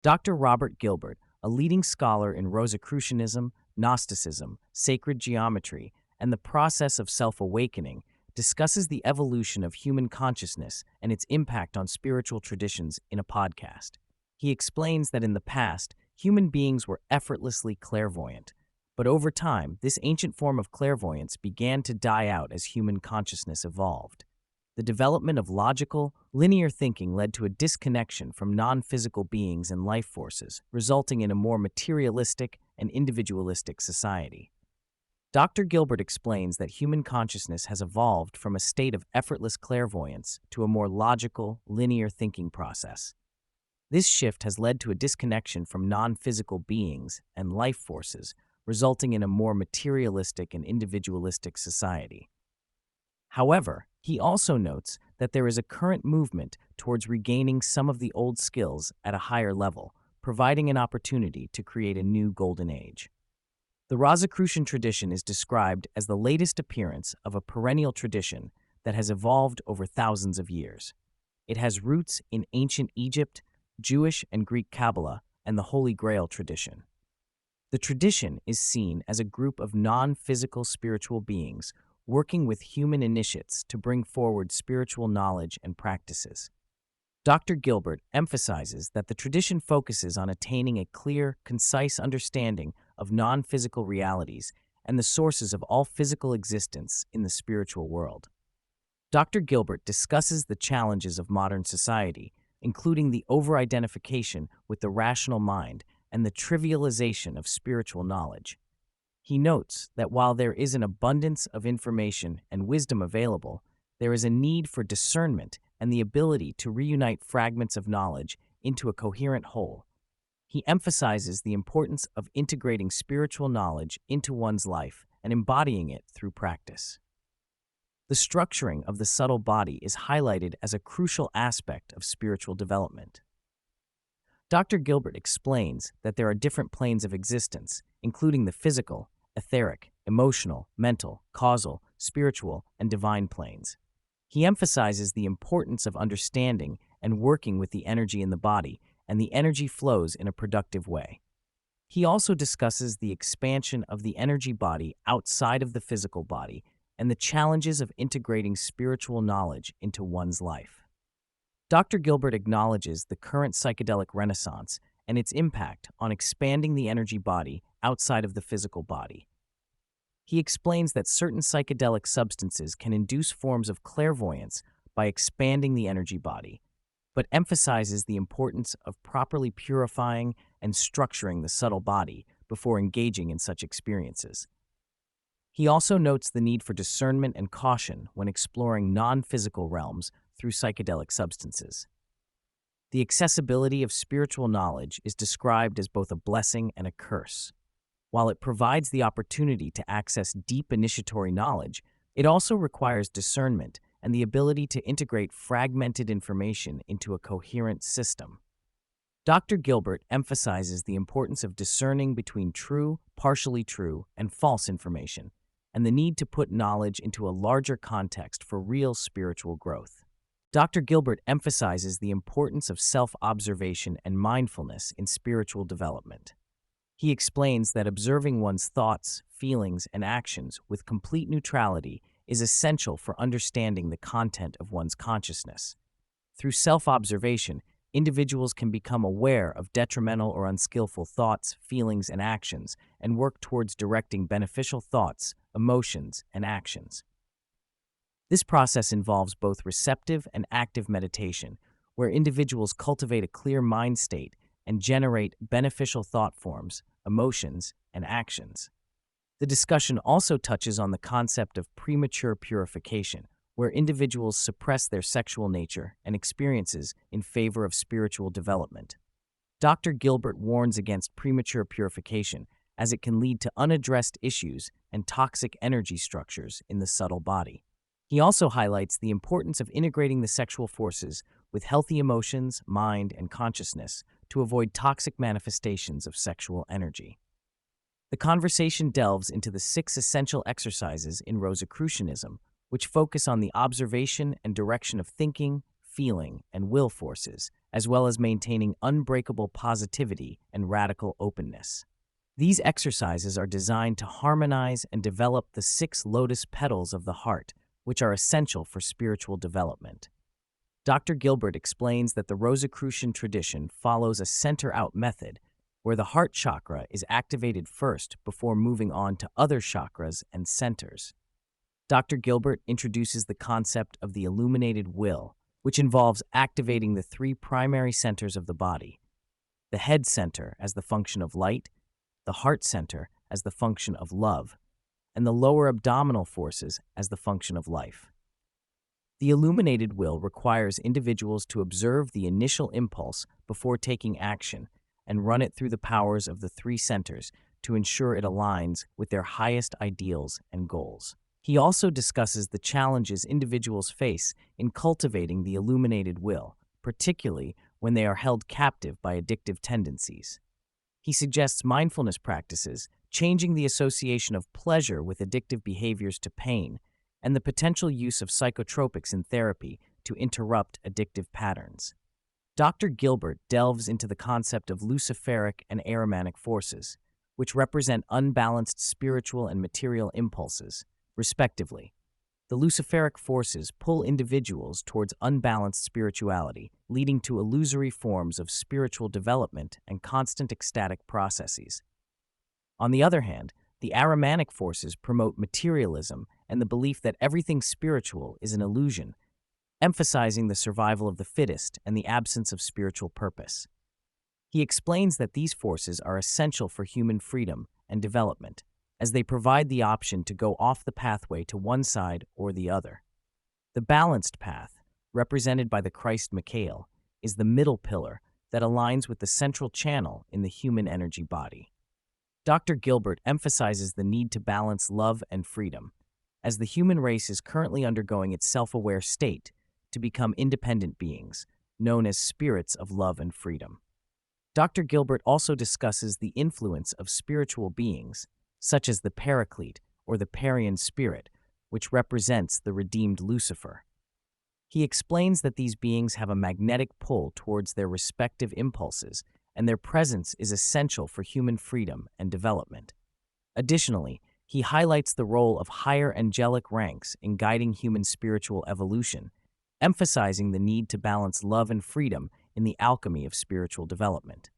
Dr. Robert Gilbert, a leading scholar in Rosicrucianism, Gnosticism, sacred geometry, and the process of self-awakening, discusses the evolution of human consciousness and its impact on spiritual traditions in a podcast. He explains that in the past, human beings were effortlessly clairvoyant, but over time, this ancient form of clairvoyance began to die out as human consciousness evolved. The development of logical, linear thinking led to a disconnection from non-physical beings and life forces, resulting in a more materialistic and individualistic society. Dr. Gilbert explains that human consciousness has evolved from a state of effortless clairvoyance to a more logical, linear thinking process. This shift has led to a disconnection from non-physical beings and life forces, resulting in a more materialistic and individualistic society. However, he also notes that there is a current movement towards regaining some of the old skills at a higher level, providing an opportunity to create a new golden age. The Rosicrucian tradition is described as the latest appearance of a perennial tradition that has evolved over thousands of years. It has roots in ancient Egypt, Jewish and Greek Kabbalah, and the Holy Grail tradition. The tradition is seen as a group of non-physical spiritual beings working with human initiates to bring forward spiritual knowledge and practices. Dr. Gilbert emphasizes that the tradition focuses on attaining a clear, concise understanding of non-physical realities and the sources of all physical existence in the spiritual world. Dr. Gilbert discusses the challenges of modern society, including the over-identification with the rational mind and the trivialization of spiritual knowledge. He notes that while there is an abundance of information and wisdom available, there is a need for discernment and the ability to reunite fragments of knowledge into a coherent whole. He emphasizes the importance of integrating spiritual knowledge into one's life and embodying it through practice. The structuring of the subtle body is highlighted as a crucial aspect of spiritual development. Dr. Gilbert explains that there are different planes of existence, including the physical, etheric, emotional, mental, causal, spiritual, and divine planes. He emphasizes the importance of understanding and working with the energy in the body and the energy flows in a productive way. He also discusses the expansion of the energy body outside of the physical body and the challenges of integrating spiritual knowledge into one's life. Dr. Gilbert acknowledges the current psychedelic renaissance and its impact on expanding the energy body outside of the physical body. He explains that certain psychedelic substances can induce forms of clairvoyance by expanding the energy body, but emphasizes the importance of properly purifying and structuring the subtle body before engaging in such experiences. He also notes the need for discernment and caution when exploring non-physical realms through psychedelic substances. The accessibility of spiritual knowledge is described as both a blessing and a curse. While it provides the opportunity to access deep initiatory knowledge, it also requires discernment and the ability to integrate fragmented information into a coherent system. Dr. Gilbert emphasizes the importance of discerning between true, partially true, and false information, and the need to put knowledge into a larger context for real spiritual growth. Dr. Gilbert emphasizes the importance of self-observation and mindfulness in spiritual development. He explains that observing one's thoughts, feelings, and actions with complete neutrality is essential for understanding the content of one's consciousness. Through self-observation, individuals can become aware of detrimental or unskillful thoughts, feelings, and actions, and work towards directing beneficial thoughts, emotions, and actions. This process involves both receptive and active meditation, where individuals cultivate a clear mind state and generate beneficial thought forms, emotions, and actions. The discussion also touches on the concept of premature purification, where individuals suppress their sexual nature and experiences in favor of spiritual development. Dr. Gilbert warns against premature purification as it can lead to unaddressed issues and toxic energy structures in the subtle body. He also highlights the importance of integrating the sexual forces with healthy emotions, mind, and consciousness to avoid toxic manifestations of sexual energy. The conversation delves into the 6 essential exercises in Rosicrucianism, which focus on the observation and direction of thinking, feeling, and will forces, as well as maintaining unbreakable positivity and radical openness. These exercises are designed to harmonize and develop the 6 lotus petals of the heart, which are essential for spiritual development. Dr. Gilbert explains that the Rosicrucian tradition follows a center-out method, where the heart chakra is activated first before moving on to other chakras and centers. Dr. Gilbert introduces the concept of the illuminated will, which involves activating the 3 primary centers of the body: the head center as the function of light, the heart center as the function of love, and the lower abdominal forces as the function of life. The illuminated will requires individuals to observe the initial impulse before taking action and run it through the powers of the 3 centers to ensure it aligns with their highest ideals and goals. He also discusses the challenges individuals face in cultivating the illuminated will, particularly when they are held captive by addictive tendencies. He suggests mindfulness practices, changing the association of pleasure with addictive behaviors to pain, and the potential use of psychotropics in therapy to interrupt addictive patterns. Dr. Gilbert delves into the concept of luciferic and ahrimanic forces, which represent unbalanced spiritual and material impulses, respectively. The luciferic forces pull individuals towards unbalanced spirituality, leading to illusory forms of spiritual development and constant ecstatic processes. On the other hand, the ahrimanic forces promote materialism and the belief that everything spiritual is an illusion, emphasizing the survival of the fittest and the absence of spiritual purpose. He explains that these forces are essential for human freedom and development, as they provide the option to go off the pathway to one side or the other. The balanced path, represented by the Christ Mikhail, is the middle pillar that aligns with the central channel in the human energy body. Dr. Gilbert emphasizes the need to balance love and freedom, as the human race is currently undergoing its self-aware state to become independent beings, known as spirits of love and freedom. Dr. Gilbert also discusses the influence of spiritual beings, such as the Paraclete or the Parian spirit, which represents the redeemed Lucifer. He explains that these beings have a magnetic pull towards their respective impulses, and their presence is essential for human freedom and development. Additionally, he highlights the role of higher angelic ranks in guiding human spiritual evolution, emphasizing the need to balance love and freedom in the alchemy of spiritual development.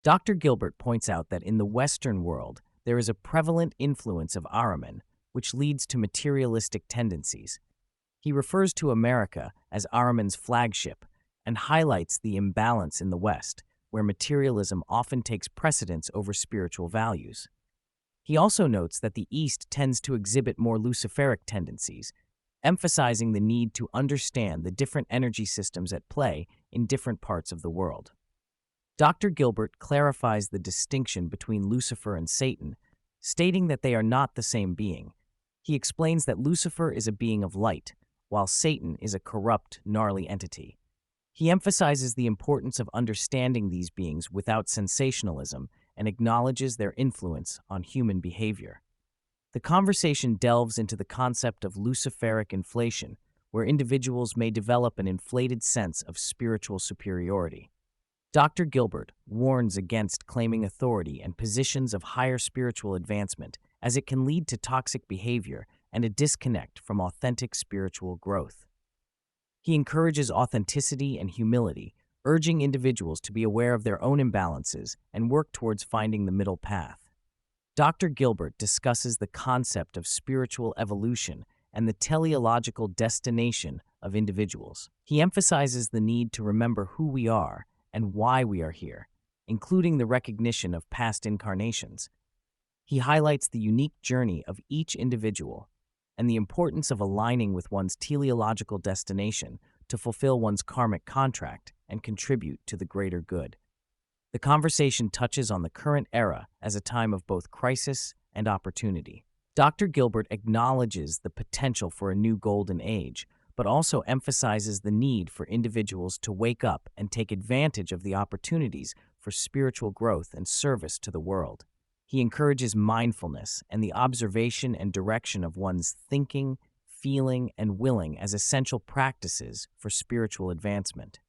Dr. Gilbert points out that in the Western world, there is a prevalent influence of Ahriman, which leads to materialistic tendencies. He refers to America as Ahriman's flagship and highlights the imbalance in the West, where materialism often takes precedence over spiritual values. He also notes that the East tends to exhibit more luciferic tendencies, emphasizing the need to understand the different energy systems at play in different parts of the world. Dr. Gilbert clarifies the distinction between Lucifer and Satan, stating that they are not the same being. He explains that Lucifer is a being of light, while Satan is a corrupt, gnarly entity. He emphasizes the importance of understanding these beings without sensationalism and acknowledges their influence on human behavior. The conversation delves into the concept of luciferic inflation, where individuals may develop an inflated sense of spiritual superiority. Dr. Gilbert warns against claiming authority and positions of higher spiritual advancement, as it can lead to toxic behavior and a disconnect from authentic spiritual growth. He encourages authenticity and humility, urging individuals to be aware of their own imbalances and work towards finding the middle path. Dr. Gilbert discusses the concept of spiritual evolution and the teleological destination of individuals. He emphasizes the need to remember who we are and why we are here, including the recognition of past incarnations. He highlights the unique journey of each individual and the importance of aligning with one's teleological destination to fulfill one's karmic contract and contribute to the greater good. The conversation touches on the current era as a time of both crisis and opportunity. Dr. Gilbert acknowledges the potential for a new golden age, but also emphasizes the need for individuals to wake up and take advantage of the opportunities for spiritual growth and service to the world. He encourages mindfulness and the observation and direction of one's thinking, feeling, and willing as essential practices for spiritual advancement.